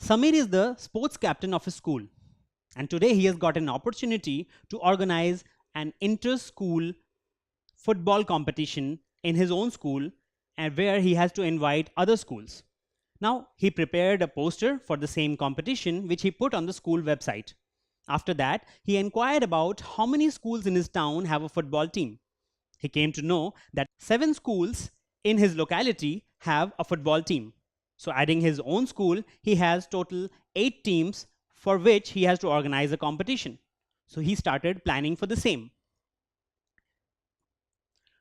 Samir is the sports captain of his school, and today he has got an opportunity to organize an inter-school football competition in his own school, and where he has to invite other schools. Now, he prepared a poster for the same competition, which he put on the school website. After that, he inquired about how many schools in his town have a football team. He came to know that 7 schools in his locality have a football team. So, adding his own school, he has total 8 teams for which he has to organize a competition. So, he started planning for the same.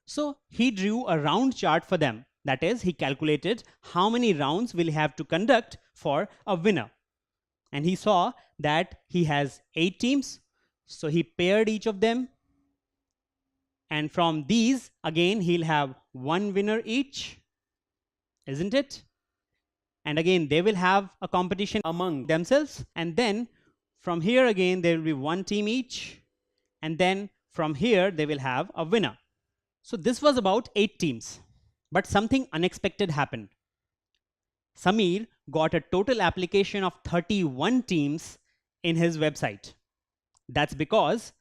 So he drew a round chart for them. That is, he calculated how many rounds will he have to conduct for a winner. And he saw that he has 8 teams. So he paired each of them. And from these, again, he'll have 1 winner each, isn't it? And again, they will have a competition among themselves. And then from here again, there will be 1 team each. And then from here, they will have a winner. So this was about 8 teams, but something unexpected happened. Samir got a total application of 31 teams in his website. That's because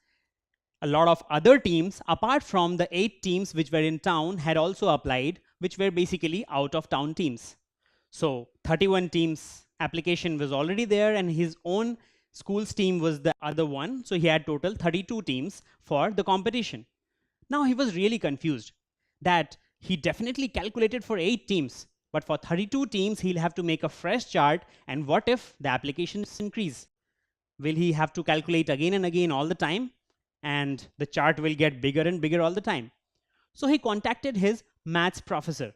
a lot of other teams, apart from the 8 teams which were in town, had also applied, which were basically out of town teams. So 31 teams application was already there, and his own school's team was the other one. So he had total 32 teams for the competition. Now he was really confused that he definitely calculated for 8 teams, but for 32 teams, he'll have to make a fresh chart. And what if the applications increase? Will he have to calculate again and again all the time? And the chart will get bigger and bigger all the time. So he contacted his maths professor.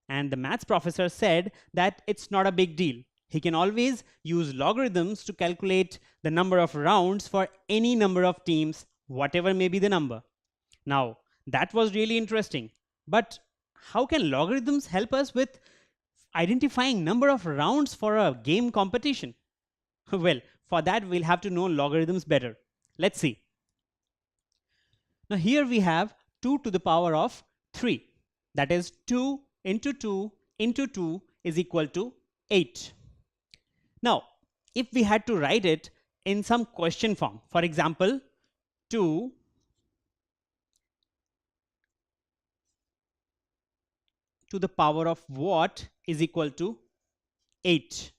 And the maths professor said that it's not a big deal. He can always use logarithms to calculate the number of rounds for any number of teams, whatever may be the number. Now, that was really interesting. But how can logarithms help us with identifying number of rounds for a game competition? Well, for that, we'll have to know logarithms better. Let's see. Now, here we have 2 to the power of 3. That is 2 into 2 into 2 is equal to 8. Now, if we had to write it in some question form, for example, 2 to the power of what is equal to 8.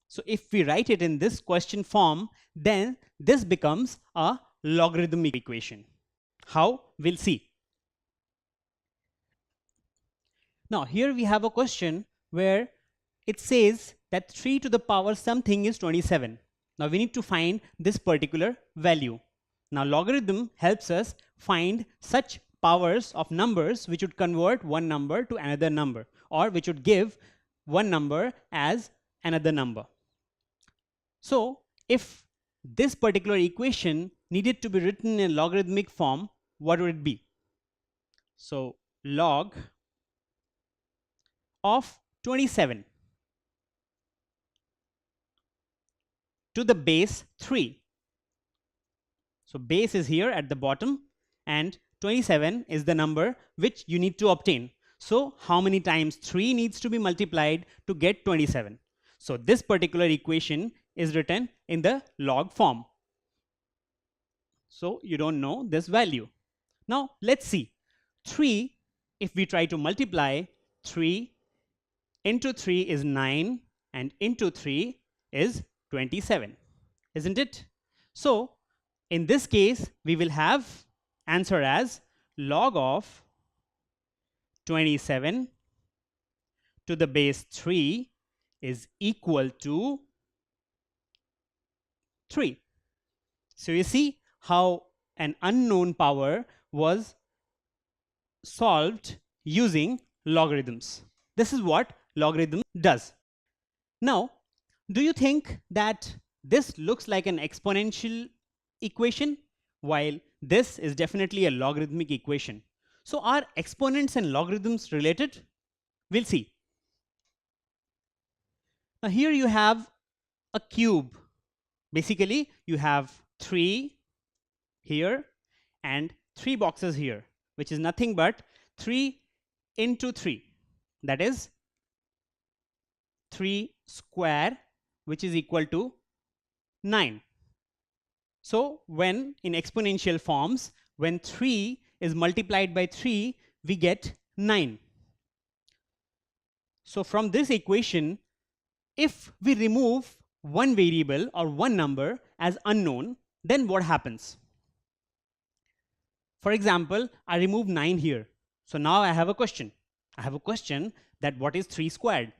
So if we write it in this question form, then this becomes a logarithmic equation. How? We'll see. Now here we have a question where it says that 3 to the power something is 27. Now we need to find this particular value. Now logarithm helps us find such powers of numbers which would convert one number to another number, or which would give one number as another number. So if this particular equation needed to be written in logarithmic form, what would it be? So log of 27 to the base 3. So base is here at the bottom, and 27 is the number which you need to obtain. So how many times 3 needs to be multiplied to get 27? So this particular equation is written in the log form. So you don't know this value. Now let's see. 3, if we try to multiply, 3 into 3 is 9, and into 3 is 27, isn't it? So in this case, we will have answer as log of 27 to the base 3 is equal to 3. So you see how an unknown power was solved using logarithms. This is what logarithm does. Now, do you think that this looks like an exponential equation, while this is definitely a logarithmic equation? So are exponents and logarithms related? We'll see. Now here you have a cube. Basically, you have 3 here and 3 boxes here, which is nothing but 3 into 3. That is 3 square, which is equal to 9. So when in exponential forms, when 3 is multiplied by 3, we get 9. So from this equation, if we remove one variable or one number as unknown, then what happens? For example, I remove 9 here. So now I have a question. I have a question that what is 3 squared?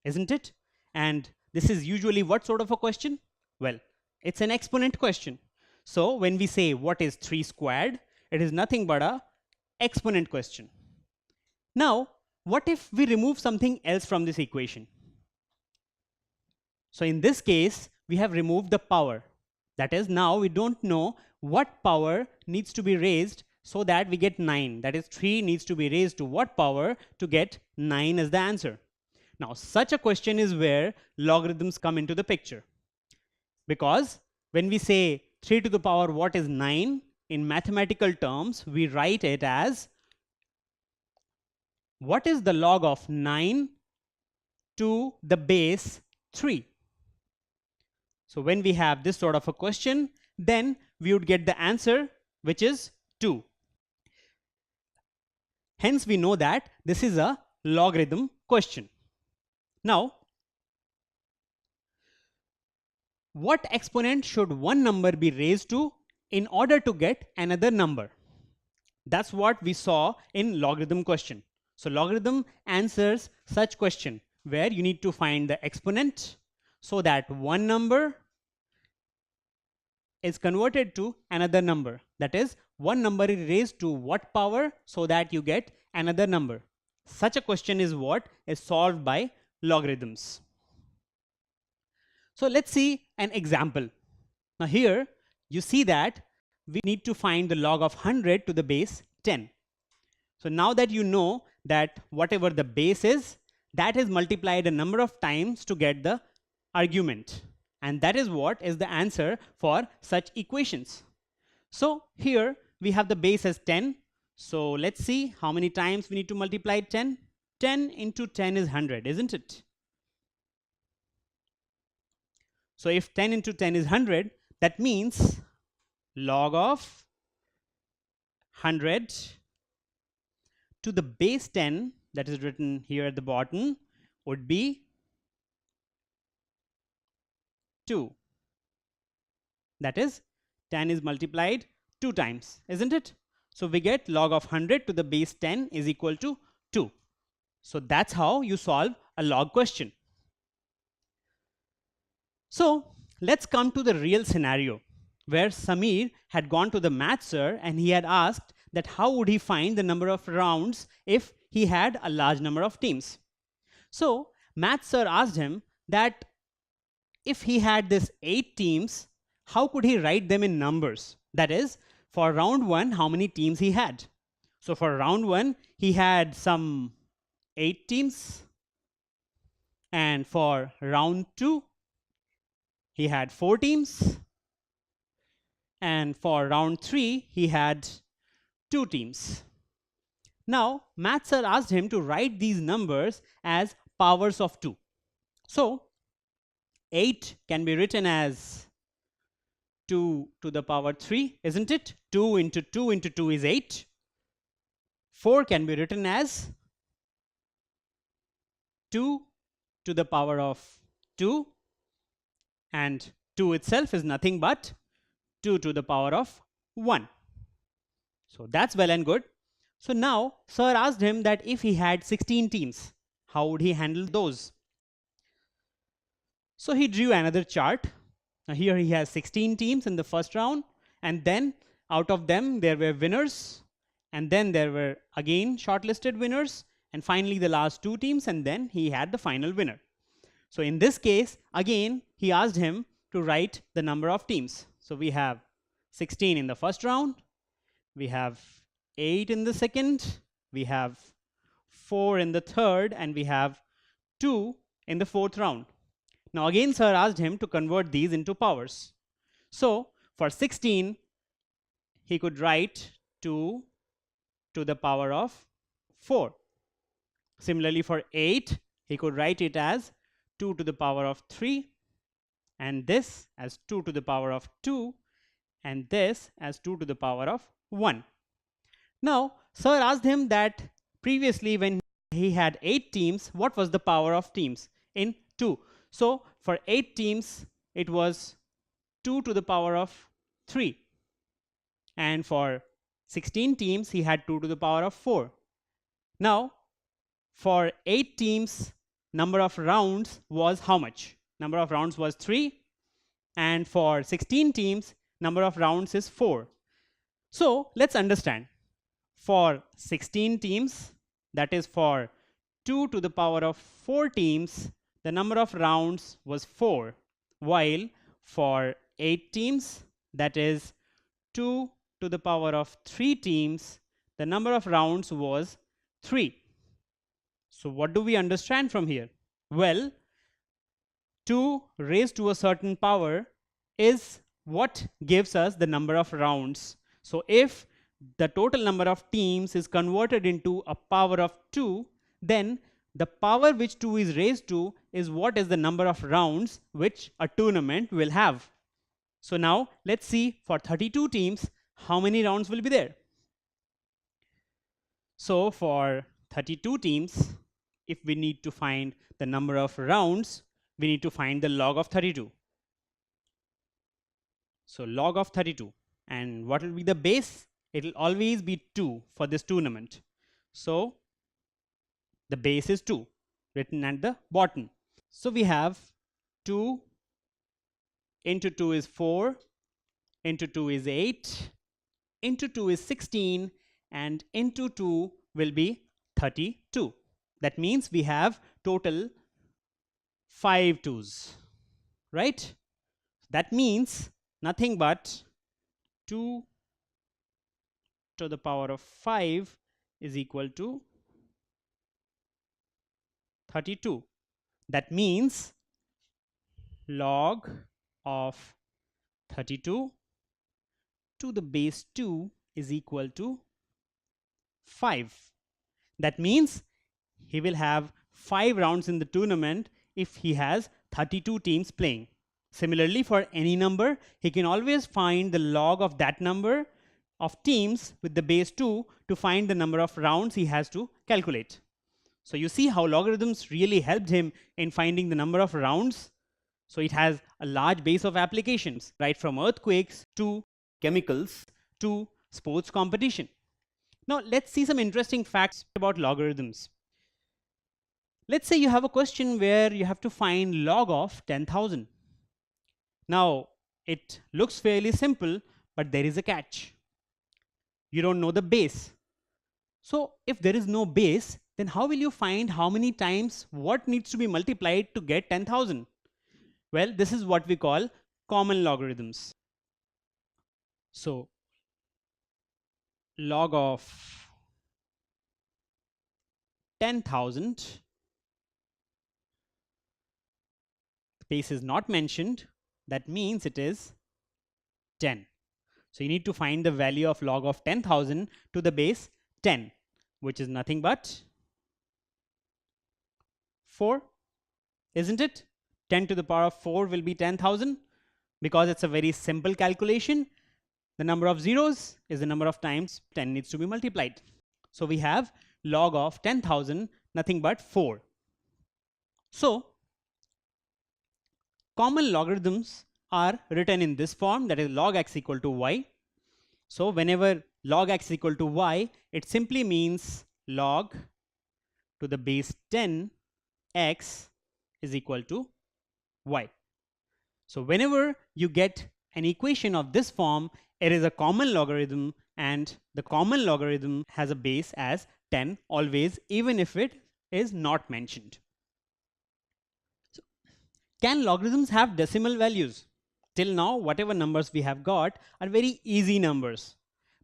Isn't it? And this is usually what sort of a question? Well, it's an exponent question. So when we say what is 3 squared, it is nothing but a exponent question. Now, what if we remove something else from this equation? So in this case, we have removed the power. That is, now we don't know what power needs to be raised so that we get 9. That is, 3 needs to be raised to what power to get 9 as the answer. Now, such a question is where logarithms come into the picture. Because when we say 3 to the power what is 9, in mathematical terms, we write it as what is the log of 9 to the base 3. So when we have this sort of a question, then we would get the answer, which is 2. Hence, we know that this is a logarithm question. Now, what exponent should one number be raised to in order to get another number? That's what we saw in logarithm question. So logarithm answers such question where you need to find the exponent so that one number is converted to another number. That is, one number is raised to what power so that you get another number. Such a question is what is solved by logarithms. So let's see an example. Now here you see that we need to find the log of 100 to the base 10. So now that you know that whatever the base is, that is multiplied a number of times to get the argument. And that is what is the answer for such equations. So here we have the base as 10. So let's see how many times we need to multiply 10. 10 into 10 is 100, isn't it? So if 10 into 10 is 100, that means log of 100 to the base 10, that is written here at the bottom, would be 2. That is, 10 is multiplied 2 times, isn't it? So we get log of 100 to the base 10 is equal to 2. So that's how you solve a log question. So let's come to the real scenario where Samir had gone to the math sir and he had asked that how would he find the number of rounds if he had a large number of teams. So math sir asked him that if he had this 8 teams, how could he write them in numbers? That is, for round 1, how many teams he had. So for round 1, he had some 8 teams. And for round 2, he had 4 teams. And for round 3, he had 2 teams. Now, math sir asked him to write these numbers as powers of 2. So, 8 can be written as 2 to the power 3, isn't it? 2 into 2 into 2 is 8. 4 can be written as 2 to the power of 2. And 2 itself is nothing but 2 to the power of 1. So that's well and good. So now, sir asked him that if he had 16 teams, how would he handle those? So he drew another chart. Now here he has 16 teams in the first round, and then out of them there were winners, and then there were again shortlisted winners, and finally the last 2 teams, and then he had the final winner. So in this case, again, he asked him to write the number of teams. So we have 16 in the first round, we have 8 in the second, we have 4 in the third, and we have 2 in the fourth round. Now again, sir asked him to convert these into powers. So for 16, he could write 2 to the power of 4. Similarly, for 8, he could write it as 2 to the power of 3, and this as 2 to the power of 2, and this as 2 to the power of 1. Now, sir asked him that previously when he had 8 teams, what was the power of teams in 2? So, for 8 teams, it was 2 to the power of 3. And for 16 teams, he had 2 to the power of 4. Now, for 8 teams, number of rounds was how much? Number of rounds was 3. And for 16 teams, number of rounds is 4. So, let's understand. For 16 teams, that is for 2 to the power of 4 teams, the number of rounds was 4. While for 8 teams, that is 2 to the power of 3 teams, the number of rounds was 3. So what do we understand from here? Well, 2 raised to a certain power is what gives us the number of rounds. So if the total number of teams is converted into a power of 2, then the power which 2 is raised to is what is the number of rounds which a tournament will have. So now let's see for 32 teams how many rounds will be there. So for 32 teams, if we need to find the number of rounds, we need to find the log of 32. So log of 32. And what will be the base? It will always be 2 for this tournament. So the base is 2 written at the bottom. So we have 2 into 2 is 4, into 2 is 8, into 2 is 16, and into 2 will be 32. That means we have total 5 2's, right? That means nothing but 2 to the power of 5 is equal to 32. That means log of 32 to the base 2 is equal to 5. That means he will have 5 rounds in the tournament if he has 32 teams playing. Similarly, for any number, he can always find the log of that number of teams with the base 2 to find the number of rounds he has to calculate. So you see how logarithms really helped him in finding the number of rounds. So it has a large base of applications, right from earthquakes to chemicals to sports competition. Now let's see some interesting facts about logarithms. Let's say you have a question where you have to find log of 10,000. Now it looks fairly simple, but there is a catch. You don't know the base. So if there is no base, then how will you find how many times what needs to be multiplied to get 10,000? Well, this is what we call common logarithms. So log of 10,000, base is not mentioned. That means it is 10. So you need to find the value of log of 10,000 to the base 10, which is nothing but 4, isn't it? 10 to the power of 4 will be 10,000 because it's a very simple calculation. The number of zeros is the number of times 10 needs to be multiplied. So we have log of 10,000, nothing but 4. So common logarithms are written in this form, that is log x equal to y. So whenever log x equal to y, it simply means log to the base 10 x is equal to y. So whenever you get an equation of this form, it is a common logarithm, and the common logarithm has a base as 10 always, even if it is not mentioned. So, can logarithms have decimal values? Till now, whatever numbers we have got are very easy numbers.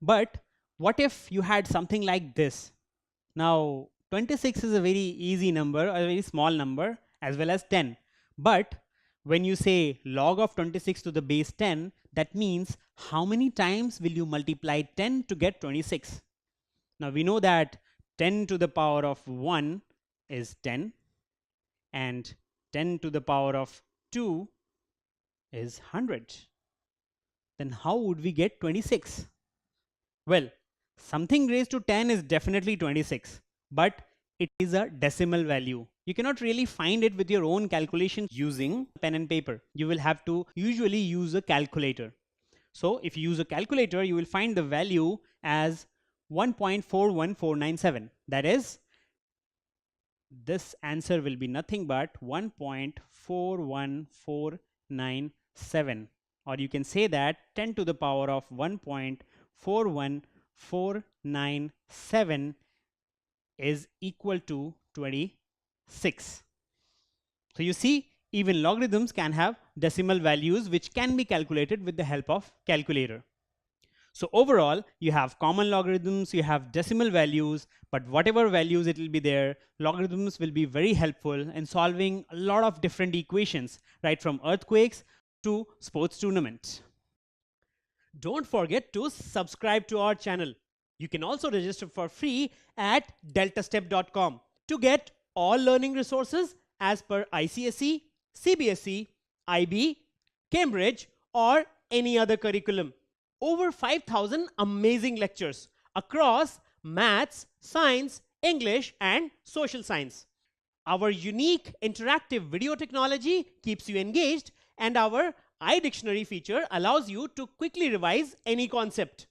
But what if you had something like this? Now, 26 is a very easy number, a very small number, as well as 10. But when you say log of 26 to the base 10, that means how many times will you multiply 10 to get 26? Now we know that 10 to the power of 1 is 10, and 10 to the power of 2 is 100. Then how would we get 26? Well, something raised to 10 is definitely 26, but it is a decimal value. You cannot really find it with your own calculation using pen and paper. You will have to usually use a calculator. So if you use a calculator, you will find the value as 1.41497. That is, this answer will be nothing but 1.41497, or you can say that 10 to the power of 1.41497 is equal to 26. So you see, even logarithms can have decimal values which can be calculated with the help of calculator. So overall, you have common logarithms, you have decimal values, but whatever values it will be there, logarithms will be very helpful in solving a lot of different equations, right from earthquakes to sports tournaments. Don't forget to subscribe to our channel. You can also register for free at deltastep.com to get all learning resources as per ICSE, CBSE, IB, Cambridge, or any other curriculum. Over 5,000 amazing lectures across maths, science, English, and social science. Our unique interactive video technology keeps you engaged, and our iDictionary feature allows you to quickly revise any concept.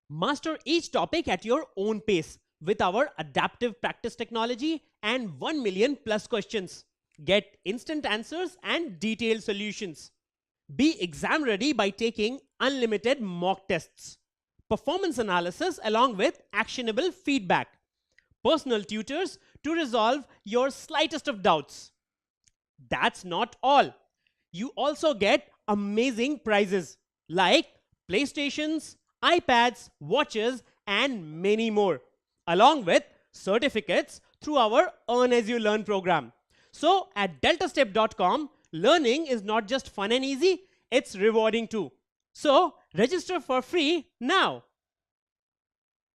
Master each topic at your own pace with our adaptive practice technology and 1 million plus questions. Get instant answers and detailed solutions. Be exam ready by taking unlimited mock tests, performance analysis along with actionable feedback, personal tutors to resolve your slightest of doubts. That's not all. You also get amazing prizes like PlayStations, iPads, watches, and many more, along with certificates through our Earn As You Learn program. So at deltastep.com, learning is not just fun and easy, it's rewarding too. So register for free now.